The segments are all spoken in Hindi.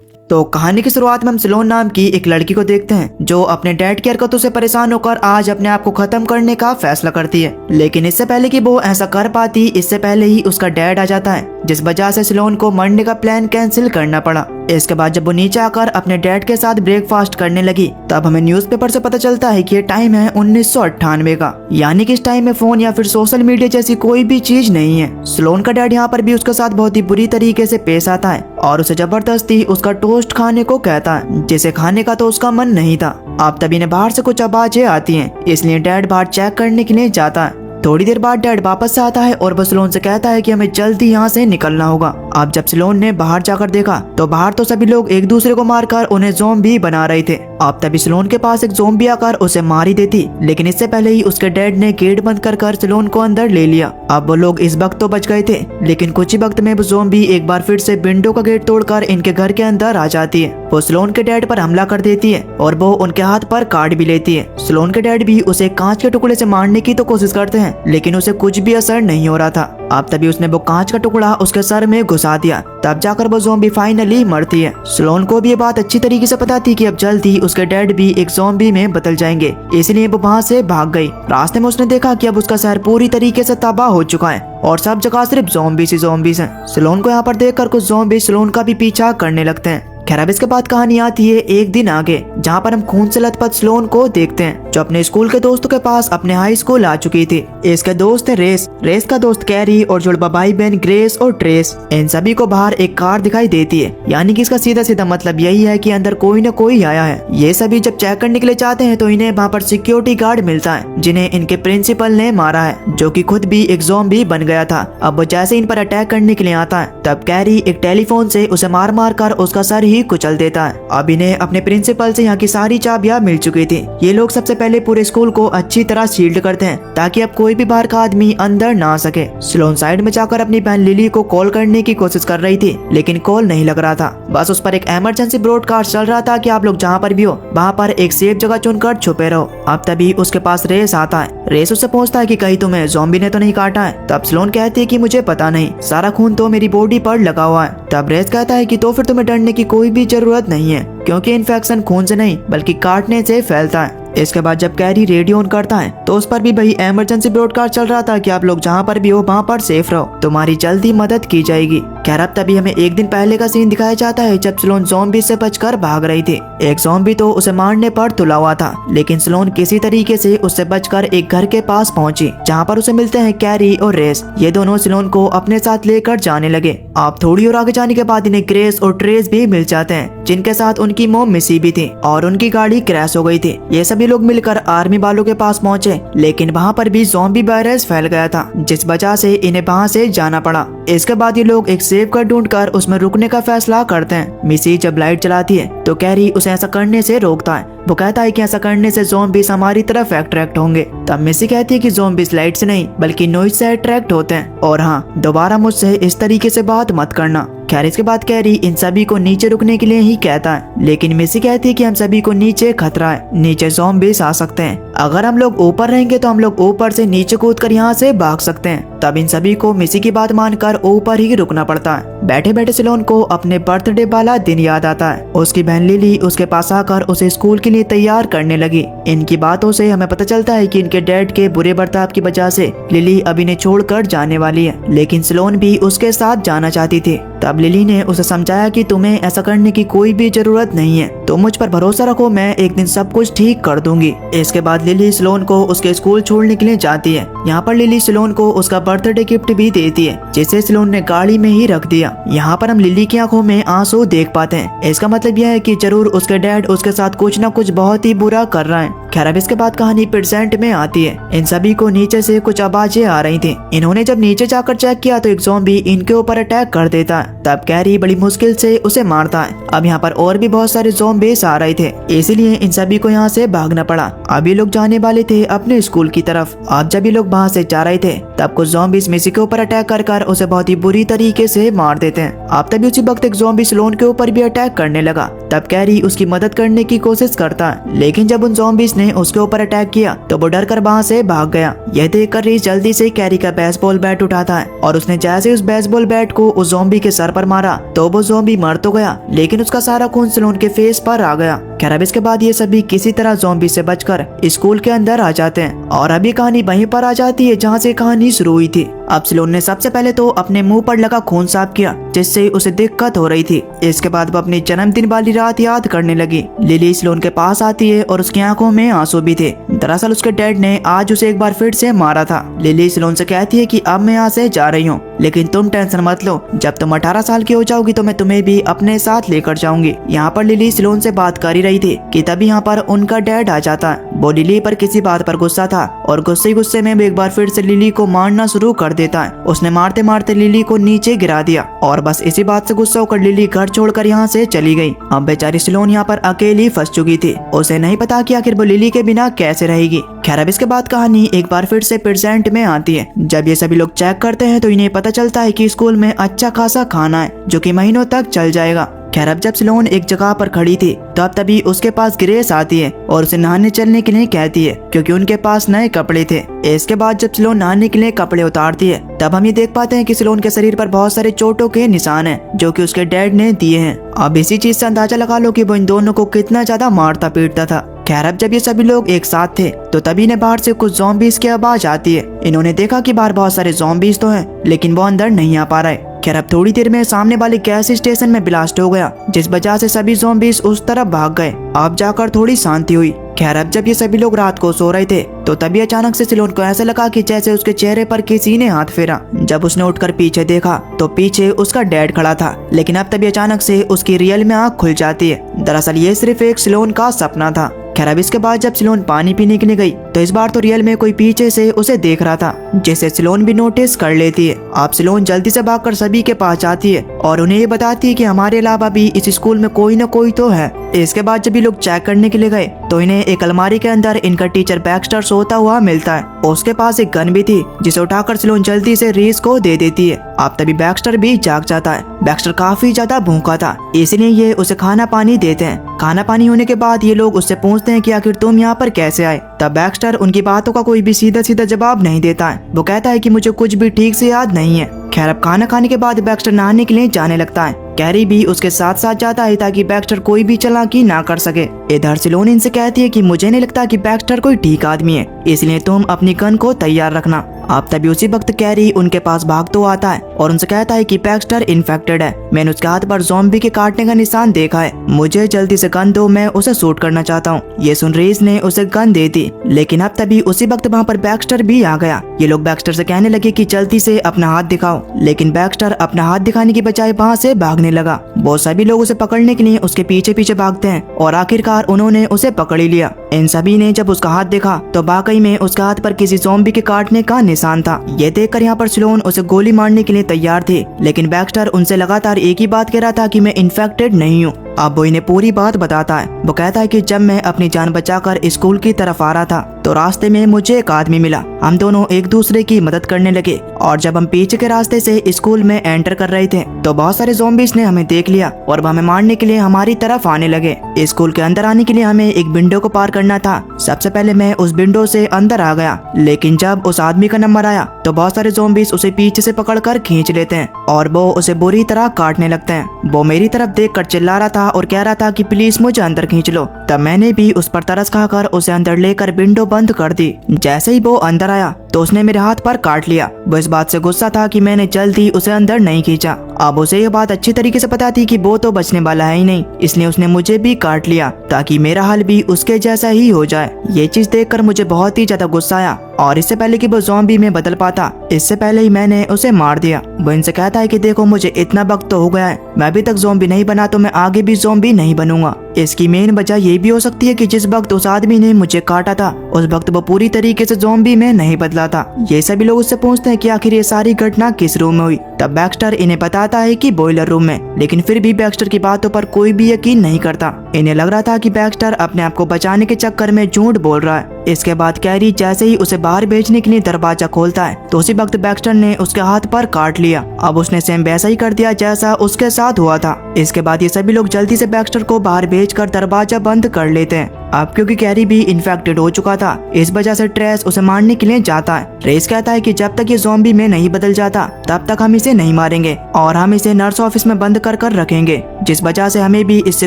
तो कहानी की शुरुआत में हम सिलोन नाम की एक लड़की को देखते हैं जो अपने डैड की हरकतों से परेशान होकर आज अपने आप को खत्म करने का फैसला करती है। लेकिन इससे पहले कि वो ऐसा कर पाती, इससे पहले ही उसका डैड आ जाता है, जिस वजह से सिलोन को मरने का प्लान कैंसिल करना पड़ा। इसके बाद जब वो नीचे आकर अपने डैड के साथ ब्रेकफास्ट करने लगी, तब हमें न्यूज़पेपर से पता चलता है कि ये टाइम है 1998 का, यानी कि इस टाइम में फोन या फिर सोशल मीडिया जैसी कोई भी चीज नहीं है। सिलोन का डैड यहाँ पर भी उसके साथ बहुत ही बुरी तरीके से पेश आता है और उसे जबरदस्ती उसका टोस्ट खाने को कहता है, जिसे खाने का तो उसका मन नहीं था। अब तभी ने बाहर से कुछ आवाजें आती हैं, इसलिए डैड बाहर चेक करने के लिए जाता है। थोड़ी देर बाद डैड वापस से आता है और वो सिलोन से कहता है कि हमें जल्दी यहाँ से निकलना होगा। अब जब सिलोन ने बाहर जाकर देखा तो बाहर तो सभी लोग एक दूसरे को मारकर उन्हें ज़ॉम्बी बना रहे थे। अब तभी सिलोन के पास एक ज़ॉम्बी आकर उसे मार ही देती, लेकिन इससे पहले ही उसके डैड ने गेट बंद कर सिलोन को अंदर ले लिया। अब वो लोग इस वक्त तो बच गए थे, लेकिन कुछ ही वक्त में वो ज़ॉम्बी एक बार फिर से विंडो का गेट तोड़कर इनके घर के अंदर आ जाती है। वो सिलोन के डैड पर हमला कर देती है और वो उनके हाथ पर काट भी लेती है। सिलोन के डैड भी उसे कांच के टुकड़े से मारने की तो कोशिश करते हैं, लेकिन उसे कुछ भी असर नहीं हो रहा था। अब तभी उसने वो कांच का टुकड़ा उसके सर में घुसा दिया, तब जाकर वो ज़ॉम्बी फाइनली मरती है। सिलोन को भी ये बात अच्छी तरीके से पता थी कि अब जल्द ही उसके डैड भी एक ज़ॉम्बी में बदल जाएंगे, इसलिए वो वहाँ से भाग गई। रास्ते में उसने देखा कि अब उसका शहर पूरी तरीके से तबाह हो चुका है और सब जगह सिर्फ ज़ॉम्बीज़ हैं। सिलोन को यहाँ पर देखकर कुछ ज़ॉम्बी सिलोन का भी पीछा करने लगते हैं। खैर अब इसके बाद कहानी आती है एक दिन आगे, जहाँ पर हम खून से लथपथ सिलोन को देखते हैं, जो अपने स्कूल के दोस्तों के पास अपने हाई स्कूल आ चुकी थी। इसके दोस्त है रेस का दोस्त कैरी और जुड़वा भाई बहन ग्रेस और ट्रेस। इन सभी को बाहर एक कार दिखाई देती है, यानी कि इसका सीधा सीधा मतलब यही है कि अंदर कोई न कोई आया है। ये सभी जब चेक करने के लिए जाते हैं तो इन्हें वहाँ पर सिक्योरिटी गार्ड मिलता है, जिन्हें इनके प्रिंसिपल ने मारा है, जो कि खुद भी एक ज़ॉम्बी बन गया था। अब वो जैसे इन पर अटैक करने के लिए आता है, तब कैरी एक टेलीफोन से उसे मार कर उसका सर ही कुचल देता है। अब इन्हें अपने प्रिंसिपल से यहाँ की सारी चाबियां मिल चुकी थी। ये लोग सबसे पहले पूरे स्कूल को अच्छी तरह शील्ड करते हैं, ताकि अब कोई भी बाहर का आदमी अंदर ना आ सके। सिलोन साइड में जाकर अपनी बहन लिली को कॉल करने की कोशिश कर रही थी, लेकिन कॉल नहीं लग रहा था। बस उस पर एक इमरजेंसी ब्रॉडकास्ट चल रहा था कि आप लोग जहाँ पर भी हो वहाँ पर एक सेफ जगह चुनकर छुपे रहो। अब तभी उसके पास रेस आता है। रेस उससे पूछता है कि कहीं तुम्हें ज़ॉम्बी ने तो नहीं काटा है? तब सिलोन कहती है कि मुझे पता नहीं, सारा खून तो मेरी बॉडी पर लगा हुआ है। तब रेस कहता है कि तो फिर तुम्हें डरने की कोई भी जरूरत नहीं है, क्योंकि इन्फेक्शन खून से नहीं बल्कि काटने से फैलता है। इसके बाद जब कैरी रेडियो ऑन करता है तो उस पर भी वही इमरजेंसी ब्रॉडकास्ट चल रहा था कि आप लोग जहाँ पर भी हो वहाँ पर सेफ रहो, तुम्हारी जल्दी मदद की जाएगी। खैर अब तभी हमें एक दिन पहले का सीन दिखाया जाता है, जब सिलोन ज़ॉम्बी से बचकर भाग रही थी। एक ज़ॉम्बी तो उसे मारने पर तुला हुआ था, लेकिन सिलोन किसी तरीके से उससे बचकर एक घर के पास पहुंची, जहाँ पर उसे मिलते हैं कैरी और रेस। ये दोनों सिलोन को अपने साथ लेकर जाने लगे। आप थोड़ी और आगे जाने के बाद इन्हें ग्रेस और ट्रेस भी मिल जाते हैं, जिनके साथ उनकी मॉम मिसी भी थी और उनकी गाड़ी क्रैश हो गई थी। ये सभी लोग मिलकर आर्मी वालों के पास पहुंचे, लेकिन वहाँ पर भी ज़ॉम्बी वायरस फैल गया था, जिस वजह से इन्हें वहाँ से जाना पड़ा। इसके बाद ये लोग एक सेफ घर ढूंढकर उसमें रुकने का फैसला करते हैं। मिसी जब लाइट चलाती है तो कैरी उसे ऐसा करने से रोकता है। वो कहता है कि ऐसा करने से ज़ॉम्बीज़ हमारी तरफ अट्रैक्ट होंगे। तब मिसी कहती है कि ज़ॉम्बीज़ लाइट से नहीं बल्कि नॉइज से अट्रैक्ट होते हैं, और हाँ, दोबारा मुझसे इस तरीके से बात मत करना। खैर इसके बाद कैरी इन सभी को नीचे रुकने के लिए ही कहता है, लेकिन मिसी कहती है कि हम सभी को नीचे खतरा है, नीचे ज़ॉम्बीज़ आ सकते हैं। अगर हम लोग ऊपर रहेंगे तो हम लोग ऊपर से नीचे कूदकर यहाँ से भाग सकते हैं। तब इन सभी को मिसी की बात मानकर ऊपर ही रुकना पड़ता है। बैठे बैठे सिलोन को अपने बर्थडे वाला दिन याद आता है। उसकी बहन लिली उसके पास आकर उसे स्कूल के लिए तैयार करने लगी। इनकी बातों से हमें पता चलता है कि इनके डैड के बुरे बर्ताव की वजह से लिली अब इन्हें छोड़कर जाने वाली है, लेकिन सिलोन भी उसके साथ जाना चाहती थी। तब लिली ने उसे समझाया कि तुम्हें ऐसा करने की कोई भी जरूरत नहीं है, तुम मुझ पर भरोसा रखो, मैं एक दिन सब कुछ ठीक कर दूंगी। इसके बाद लिली सिलोन को उसके स्कूल छोड़ने के लिए जाती है। यहाँ पर लिली सिलोन को उसका बर्थडे गिफ्ट भी देती है, जिसे सिलोन ने गाड़ी में ही रख दिया। यहाँ पर हम लिली की आंखों में आंसू देख पाते हैं। इसका मतलब यह है कि जरूर उसके डैड उसके साथ कुछ न कुछ बहुत ही बुरा कर रहा है। खैर अब इसके बाद कहानी प्रेजेंट में आती है। इन सभी को नीचे से कुछ आवाजें आ रही थी। इन्होंने जब नीचे जाकर चेक किया तो एक ज़ॉम्बी इनके ऊपर अटैक कर देता है। तब कैरी बड़ी मुश्किल से उसे मारता है। अब यहाँ पर और भी बहुत सारे ज़ॉम्बीज़ आ रहे थे, इसीलिए इन सभी को यहाँ से भागना पड़ा। अब ये लोग जाने वाले थे अपने स्कूल की तरफ। अब जब ये लोग वहाँ से जा रहे थे तब कुछ ज़ॉम्बीज़ मिसी के ऊपर अटैक कर उसे बहुत ही बुरी तरीके से मार देते हैं। अब तभी उसी वक्त एक ज़ॉम्बी सिलोन के ऊपर भी अटैक करने लगा। तब कैरी उसकी मदद करने की कोशिश करता है, लेकिन जब उन ज़ॉम्बीज़ ने उसके ऊपर अटैक किया तो वो डर कर वहाँ से भाग गया। यह देखकर रीस जल्दी से कैरी का बेसबॉल बैट उठाता है और उसने जैसे उस बेसबॉल बैट को उस ज़ॉम्बी के सर पर मारा तो वो ज़ॉम्बी मर तो गया, लेकिन उसका सारा खून सलोन के फेस पर आ गया। खैर अब इसके बाद ये सभी किसी तरह ज़ॉम्बी से बचकर स्कूल के अंदर आ जाते हैं और अभी कहानी वहीं पर आ जाती है जहाँ से कहानी शुरू हुई थी। अब सलोन ने सबसे पहले तो अपने मुंह पर लगा खून साफ किया जिससे उसे दिक्कत हो रही थी। इसके बाद वो अपनी जन्मदिन वाली रात याद करने लगी। लिली सलोन के पास आती है और उसकी आंखों में आंसू भी थे। दरअसल उसके डैड ने आज उसे एक बार फिर से मारा था। लिली सलोन से कहती है कि अब मैं यहाँ से जा रही हूँ, लेकिन तुम टेंशन मत लो, जब तुम 18 साल की हो जाओगी तो मैं तुम्हें भी अपने साथ लेकर जाऊंगी। यहाँ पर लिली सलोन से बात कर ही रही थी कि तभी यहाँ पर उनका डैड आ जाता है। वो लिली पर किसी बात पर गुस्सा था और गुस्से में एक बार फिर से लिली को मारना शुरू कर देता है। उसने मारते मारते लिली को नीचे गिरा दिया और बस इसी बात से गुस्सा होकर लिली घर छोड़कर यहाँ से चली गई। अब बेचारी सलोन यहाँ पर अकेली फंस चुकी थी। उसे नहीं पता कि आखिर वो लिली के बिना कैसे रहेगी। खैर अब इसके बाद कहानी एक बार फिर से प्रेजेंट में आती है। जब ये सभी लोग चेक करते हैं तो इन्हें पता चलता है कि स्कूल में अच्छा खासा खाना है जो कि महीनों तक चल जाएगा। खैर अब जब सलोन एक जगह पर खड़ी थी तो अब तभी उसके पास ग्रेस आती है और उसे नहाने चलने के लिए कहती है क्योंकि उनके पास नए कपड़े थे। इसके बाद जब सलोन नहाने के लिए कपड़े उतारती है तब हम ये देख पाते हैं कि सलोन के शरीर पर बहुत सारे चोटों के निशान हैं जो कि उसके डैड ने दिए हैं। अब इसी चीज से अंदाजा लगा लो कि वो इन दोनों को कितना ज्यादा मारता पीटता था। खैर अब जब ये सभी लोग एक साथ थे तो तभी ने बाहर से कुछ ज़ॉम्बीज़ की आवाज आती है। इन्होंने देखा कि बाहर बहुत सारे ज़ॉम्बीज़ तो हैं लेकिन वो अंदर नहीं आ पा रहे। खैर अब थोड़ी देर में सामने वाले गैस स्टेशन में ब्लास्ट हो गया जिस वजह से सभी ज़ॉम्बीज़ उस तरफ भाग गए। अब जाकर थोड़ी शांति हुई। खैर अब जब ये सभी लोग रात को सो रहे थे तो तभी अचानक से सलोन को ऐसा लगा कि जैसे उसके चेहरे पर किसी ने हाथ फेरा। जब उसने उठकर पीछे देखा तो पीछे उसका डैड खड़ा था, लेकिन अब तभी अचानक से उसकी रियल में आँख खुल जाती है। दरअसल ये सिर्फ एक सलोन का सपना था। खैर अब इसके बाद जब सलोन पानी पीने के लिए गई तो इस बार तो रियल में कोई पीछे से उसे देख रहा था जिसे सलोन भी नोटिस कर लेती है। अब सलोन जल्दी से भागकर सभी के पास जाती है और उन्हें ये बताती है कि हमारे अलावा भी इस स्कूल में कोई न कोई तो है। इसके बाद जब ये लोग चेक करने के लिए गए तो इन्हें एक अलमारी के अंदर इनका टीचर बैक्स्टर सोता हुआ मिलता है। उसके पास एक गन भी थी जिसे उठाकर सलोन जल्दी से रीस को दे देती है। अब तभी बैक्स्टर भी जाग जाता है। बैक्स्टर काफी ज्यादा भूखा था इसलिए ये उसे खाना पानी देते हैं। खाना पानी होने के बाद ये लोग उससे पूछते हैं कि आखिर तुम यहाँ पर कैसे आए। तब बैक्स्टर उनकी बातों का कोई भी सीधा सीधा जवाब नहीं देता है। वो कहता है कि मुझे कुछ भी ठीक से याद नहीं है। खैर अब खाना खाने के बाद बैक्स्टर नहाने के लिए जाने लगता है। कैरी भी उसके साथ साथ जाता है ताकि बैक्स्टर कोई भी चालाकी ना कर सके। इधर सलोन इनसे कहती है कि मुझे नहीं लगता कि बैक्स्टर कोई ठीक आदमी है, इसलिए तुम अपनी गन को तैयार रखना। अब तभी उसी वक्त कैरी उनके पास भागते हुए आता है और उनसे कहता है कि बैक्स्टर इन्फेक्टेड है। मैंने उसके हाथ पर ज़ॉम्बी के काटने का निशान देखा है, मुझे जल्दी से गन दो, मैं उसे शूट करना चाहता हूँ। ये सुन रीस ने उसे गन दे दी, लेकिन अब तभी उसी वक्त वहाँ पर बैक्स्टर भी आ गया। ये लोग बैक्स्टर से कहने लगे कि जल्दी से अपना हाथ दिखाओ, लेकिन बैक्स्टर अपना हाथ दिखाने की बजाय वहाँ से भागने लगा। वो सभी लोग उसे पकड़ने के लिए उसके पीछे पीछे भागते हैं और आखिरकार उन्होंने उसे पकड़ ही लिया। इन सभी ने जब उसका हाथ देखा तो वाकई में उसके हाथ पर किसी ज़ॉम्बी के काटने का निशान था। ये देखकर यहाँ पर सलोन उसे गोली मारने के लिए तैयार थे, लेकिन बैक्स्टर उनसे लगातार एक ही बात कह रहा था कि मैं इन्फेक्टेड नहीं हूँ। अब वो इन्हें पूरी बात बताता है। वो कहता है कि जब मैं अपनी जान बचाकर स्कूल की तरफ आ रहा था तो रास्ते में मुझे एक आदमी मिला। हम दोनों एक दूसरे की मदद करने लगे और जब हम पीछे के रास्ते से स्कूल में एंटर कर रहे थे तो बहुत सारे ज़ॉम्बीज़ ने हमें देख लिया और वो हमें मारने के लिए हमारी तरफ आने लगे। स्कूल के अंदर आने के लिए हमें एक विंडो को पार करना था। सबसे पहले मैं उस विंडो से अंदर आ गया, लेकिन जब उस आदमी का नंबर आया तो बहुत सारे ज़ॉम्बीज़ उसे पीछे से पकड़कर खींच लेते हैं और वो उसे बुरी तरह काटने लगते हैं। वो मेरी तरफ देखकर चिल्ला रहा था और कह रहा था कि प्लीज मुझे अंदर खींच लो। तब मैंने भी उस पर तरस खाकर उसे अंदर लेकर विंडो बंद कर दी। जैसे ही वो अंदर आया तो उसने मेरे हाथ पर काट लिया। वो इस बात से गुस्सा था कि मैंने जल्दी उसे अंदर नहीं खींचा। अब उसे ये बात अच्छी तरीके से पता थी कि वो तो बचने वाला है ही नहीं, इसलिए उसने मुझे भी काट लिया ताकि मेरा हाल भी उसके जैसा ही हो जाए। ये चीज देखकर मुझे बहुत ही ज्यादा गुस्सा आया और इससे पहले कि वो ज़ॉम्बी में बदल पाता, इससे पहले ही मैंने उसे मार दिया। वो इनसे कहता है कि देखो मुझे इतना वक्त तो हो गया है, मैं अभी तक ज़ॉम्बी नहीं बना तो मैं आगे भी ज़ॉम्बी नहीं बनूंगा। इसकी मेन वजह ये भी हो सकती है कि जिस वक्त उस आदमी ने मुझे काटा था उस वक्त वो पूरी तरीके से ज़ॉम्बी में नहीं बदला था। ये सभी लोग उससे पूछते हैं कि आखिर ये सारी घटना किस रूम में हुई। तब बैक्स्टर इन्हें बताता है कि बॉयलर रूम में, लेकिन फिर भी बैक्स्टर की बातों पर कोई भी यकीन नहीं करता। इन्हें लग रहा था कि बैक्स्टर अपने आप को बचाने के चक्कर में झूठ बोल रहा है। इसके बाद कैरी जैसे ही उसे बाहर भेजने के लिए दरवाजा खोलता है तो उसी वक्त बैक्स्टर ने उसके हाथ पर काट लिया। अब उसने सेम वैसा ही कर दिया जैसा उसके साथ हुआ था। इसके बाद ये सभी लोग जल्दी से बैक्स्टर को बाहर भेजकर दरवाजा बंद कर लेते हैं। अब क्योंकि कैरी भी इन्फेक्टेड हो चुका था, इस वजह से ट्रेस उसे मारने के लिए जाता है। ट्रेस कहता है कि जब तक ये ज़ॉम्बी में नहीं बदल जाता तब तक हम इसे नहीं मारेंगे और हम इसे नर्स ऑफिस में बंद कर कर रखेंगे, जिस वजह से हमें भी इससे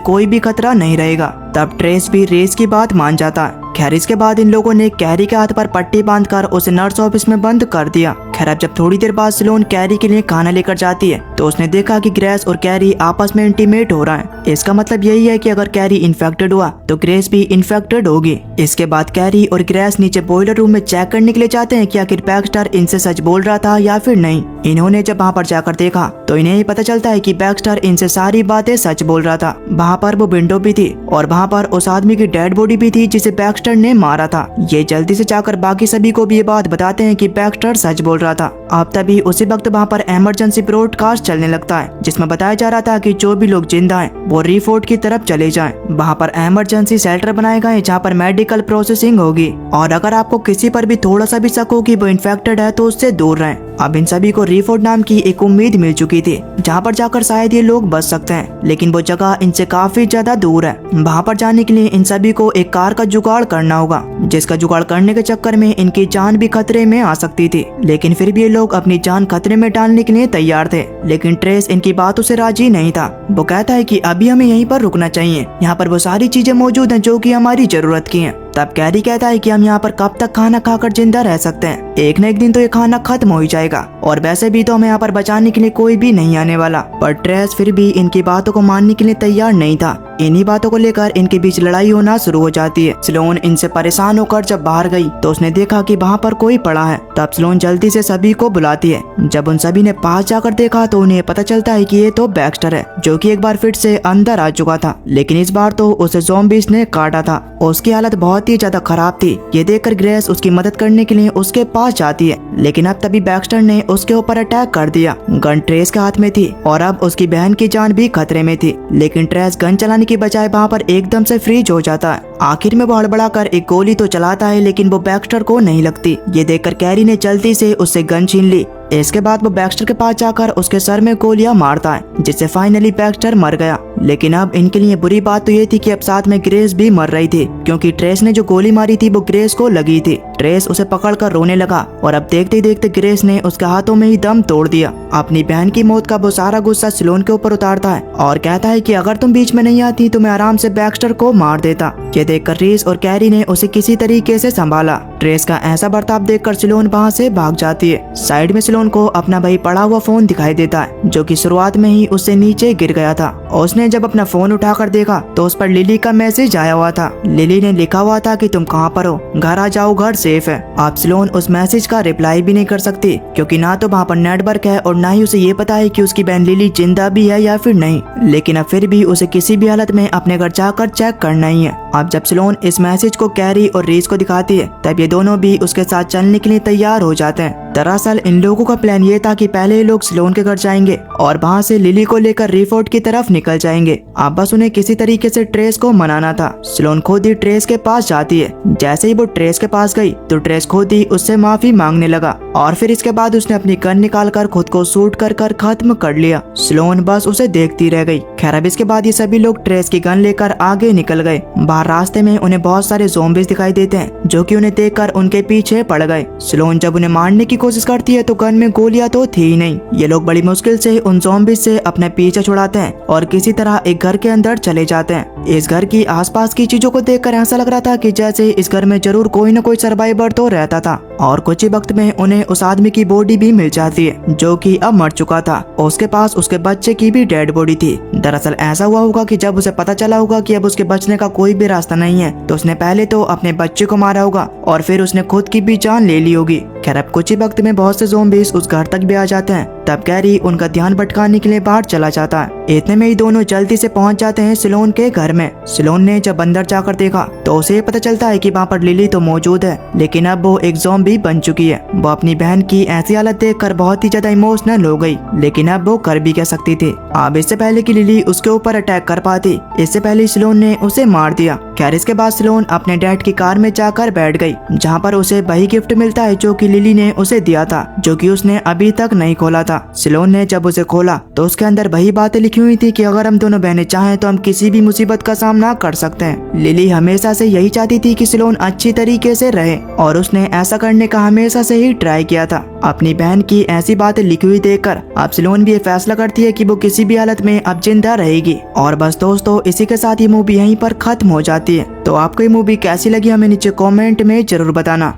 कोई भी खतरा नहीं रहेगा। तब ट्रेस भी रेस की बात मान जाता है। खैर इसके बाद इन लोगों ने कैरी के हाथ पर पट्टी बांधकर उसे नर्स ऑफिस में बंद कर दिया। खैर अब जब थोड़ी देर बाद स्लोन कैरी के लिए खाना लेकर जाती है तो उसने देखा कि ग्रेस और कैरी आपस में इंटीमेट हो रहा है। इसका मतलब यही है कि अगर कैरी इन्फेक्टेड हुआ तो ग्रेस भी इन्फेक्टेड होगी। इसके बाद कैरी और ग्रेस नीचे बॉयलर रूम में चेक करने के लिए जाते हैं कि आखिर बैक्स्टर इनसे सच बोल रहा था या फिर नहीं। इन्होंने जब वहाँ पर जाकर देखा तो इन्हें ही पता चलता है कि बैक्स्टर इनसे सारी बातें सच बोल रहा था। वहाँ पर वो विंडो भी थी और वहाँ पर उस आदमी की डेड बॉडी भी थी जिसे बैक्स्टर ने मारा था। ये जल्दी से जाकर बाकी सभी को भी ये बात बताते हैं कि बैक्स्टर सच बोल रहा था। अब तभी उसी वक्त वहाँ पर इमरजेंसी ब्रॉडकास्ट चलने लगता है जिसमें बताया जा रहा था कि जो भी लोग जिंदा हैं वो रिफोर्ट की तरफ चले जाएं। वहाँ पर इमरजेंसी शेल्टर बनाए गए जहाँ पर मेडिकल प्रोसेसिंग होगी और अगर आपको किसी पर भी थोड़ा सा भी शक हो कि वो इन्फेक्टेड है तो उससे दूर रहें। अब इन सभी को रिफोर्ट नाम की एक उम्मीद मिल चुकी थी जहाँ पर जाकर शायद ये लोग बच सकते हैं, लेकिन वो जगह इनसे काफी ज्यादा दूर है। वहाँ पर जाने के लिए इन सभी को एक कार का जुगाड़ करना होगा, जिसका जुगाड़ करने के चक्कर में इनकी जान भी खतरे में आ सकती थी। लेकिन फिर भी ये लोग अपनी जान खतरे में डालने के लिए तैयार थे। लेकिन ट्रेस इनकी बातों से राजी नहीं था। वो कहता है कि अभी हमें यहीं पर रुकना चाहिए, यहाँ पर वो सारी चीजें मौजूद हैं जो कि हमारी जरूरत की हैं। तब कैरी कहता है कि हम यहाँ पर कब तक खाना खाकर जिंदा रह सकते हैं, एक न एक दिन तो ये खाना खत्म हो ही जाएगा और वैसे भी तो हमें यहाँ पर बचाने के लिए कोई भी नहीं आने वाला। पर ट्रेस फिर भी इनकी बातों को मानने के लिए तैयार नहीं था। इन्हीं बातों को लेकर इनके बीच लड़ाई होना शुरू हो जाती है। स्लोन इनसे परेशान होकर जब बाहर गई तो उसने देखा कि वहाँ पर कोई पड़ा है। तब स्लोन जल्दी से सभी को बुलाती है। जब उन सभी ने पास जाकर देखा तो उन्हें पता चलता है कि ये तो बैक्स्टर है, जो कि एक बार फिर से अंदर आ चुका था, लेकिन इस बार तो उसे ज़ॉम्बीज़ ने काटा था। उसकी हालत बहुत ही ज्यादा खराब थी। ये देखकर ग्रेस उसकी मदद करने के लिए उसके पास जाती है, लेकिन अब तभी बैक्स्टर ने उसके ऊपर अटैक कर दिया। गन ट्रेस के हाथ में थी और अब उसकी बहन की जान भी खतरे में थी, लेकिन ट्रेस गन चलाने की बजाय वहाँ पर एकदम से फ्रीज हो जाता है। आखिर में वो हड़बड़ाकर एक गोली तो चलाता है, लेकिन वो बैक्स्टर को नहीं लगती। ये देखकर कैरी ने जल्दी से उससे गन छीन ली। इसके बाद वो बैक्स्टर के पास जाकर उसके सर में गोलियां मारता है, जिससे फाइनली बैक्स्टर मर गया। लेकिन अब इनके लिए बुरी बात तो ये थी कि अब साथ में ग्रेस भी मर रही थी, क्योंकि ट्रेस ने जो गोली मारी थी वो ग्रेस को लगी थी। ट्रेस उसे पकड़कर रोने लगा और अब देखते ही देखते ग्रेस ने उसके हाथों में ही दम तोड़ दिया। अपनी बहन की मौत का वो सारा गुस्सा स्लोन के ऊपर उतारता है और कहता है कि अगर तुम बीच में नहीं आती तो मैं आराम से बैक्स्टर को मार देता। ये देखकर रीस और कैरी ने उसे किसी तरीके से संभाला। ट्रेस का ऐसा बर्ताव देखकर स्लोन वहाँ से भाग जाती है। साइड में स्लोन को अपना भाई पड़ा हुआ फोन दिखाई देता है, जो कि शुरुआत में ही उससे नीचे गिर गया था। उसने जब अपना फोन उठाकर देखा तो उस पर लिली का मैसेज आया हुआ था। लिली ने लिखा हुआ था कि तुम कहाँ पर हो, घर आ जाओ, घर सेफ है। अब स्लोन उस मैसेज का रिप्लाई भी नहीं कर सकती, क्योंकि ना तो वहाँ पर नेटवर्क है और ना ही उसे ये पता है कि उसकी बहन लिली जिंदा भी है या फिर नहीं। लेकिन अब फिर भी उसे किसी भी हालत में अपने घर जाकर चेक करना ही है। अब जब स्लोन इस मैसेज को कैरी और रीस को दिखाती है तब ये दोनों भी उसके साथ चलने के लिए तैयार हो जाते हैं। दरअसल इन लोगों का प्लान ये था कि पहले ये लोग स्लोन के घर जाएंगे और वहाँ से लिली को लेकर रिफोर्ट की तरफ निकल जाएंगे। अब बस उन्हें किसी तरीके से ट्रेस को मनाना था। स्लोन खुद ही ट्रेस के पास जाती है। जैसे ही वो ट्रेस के पास गई तो ट्रेस खुद ही उससे माफी मांगने लगा और फिर इसके बाद उसने अपनी गन निकालकर खुद को शूट कर कर खत्म कर लिया। स्लोन बस उसे देखती रह गई। खैर अब इसके बाद ये सभी लोग ट्रेस की गन लेकर आगे निकल गए। बाहर रास्ते में उन्हें बहुत सारे ज़ॉम्बीज़ दिखाई देते हैं, जो कि उन्हें देखकर उनके पीछे पड़ गए। स्लोन जब उन्हें मारने की कोशिश करती है तो गन में गोलियां तो थी ही नहीं। ये लोग बड़ी मुश्किल से उन ज़ॉम्बीज़ से अपने पीछे छुड़ाते हैं और किसी तरह एक घर के अंदर चले जाते हैं। इस घर की आसपास की चीजों को देखकर ऐसा लग रहा था कि जैसे इस घर में जरूर कोई न कोई सर्वाइवर तो रहता था। और कुछ ही वक्त में उन्हें उस आदमी की बॉडी भी मिल जाती है, जो कि अब मर चुका था। उसके पास उसके बच्चे की भी डेड बॉडी थी। दरअसल ऐसा हुआ होगा कि जब उसे पता चला होगा कि अब उसके बचने का कोई भी रास्ता नहीं है तो उसने पहले तो अपने बच्चे को मारा होगा और फिर उसने खुद की भी जान ले ली होगी। खैर अब कुछ ही वक्त में बहुत से ज़ॉम्बीज़ उस घर तक भी आ जाते हैं। तब कैरी उनका ध्यान भटकाने के लिए बाहर चला जाता है। इतने में ही दोनों जल्दी से पहुंच जाते हैं सिलोन के घर में। सिलोन ने जब अंदर जाकर देखा तो उसे पता चलता है कि वहाँ पर लिली तो मौजूद है, लेकिन अब वो एक ज़ॉम्बी बन चुकी है। वो अपनी बहन की ऐसी हालत देखकर बहुत ही ज्यादा इमोशनल हो गई, लेकिन अब वो कर भी क्या सकती थी। अब इससे पहले कि लिली उसके ऊपर अटैक कर पाती, इससे पहले सिलोन ने उसे मार दिया। खैर इसके बाद सिलोन अपने डैड की कार में जाकर बैठ गई, जहाँ पर उसे वही गिफ्ट मिलता है जो कि लिली ने उसे दिया था, जो कि उसने अभी तक नहीं खोला था। सिलोन ने जब उसे खोला तो उसके अंदर वही बातें लिखी हुई थी कि अगर हम दोनों बहनें चाहें तो हम किसी भी मुसीबत का सामना कर सकते हैं। लिली हमेशा से यही चाहती थी कि सिलोन अच्छी तरीके से रहे, और उसने ऐसा करने का हमेशा से ही ट्राई किया था। अपनी बहन की ऐसी बातें लिखी हुई देखकर अब सिलोन भी ये फैसला करती है कि वो किसी भी हालत में अब जिंदा रहेगी। और बस दोस्तों, इसी के साथ ये मूवी यहीं पर खत्म हो जाती है। तो आपको ये मूवी कैसी लगी हमें नीचे कमेंट में जरूर बताना।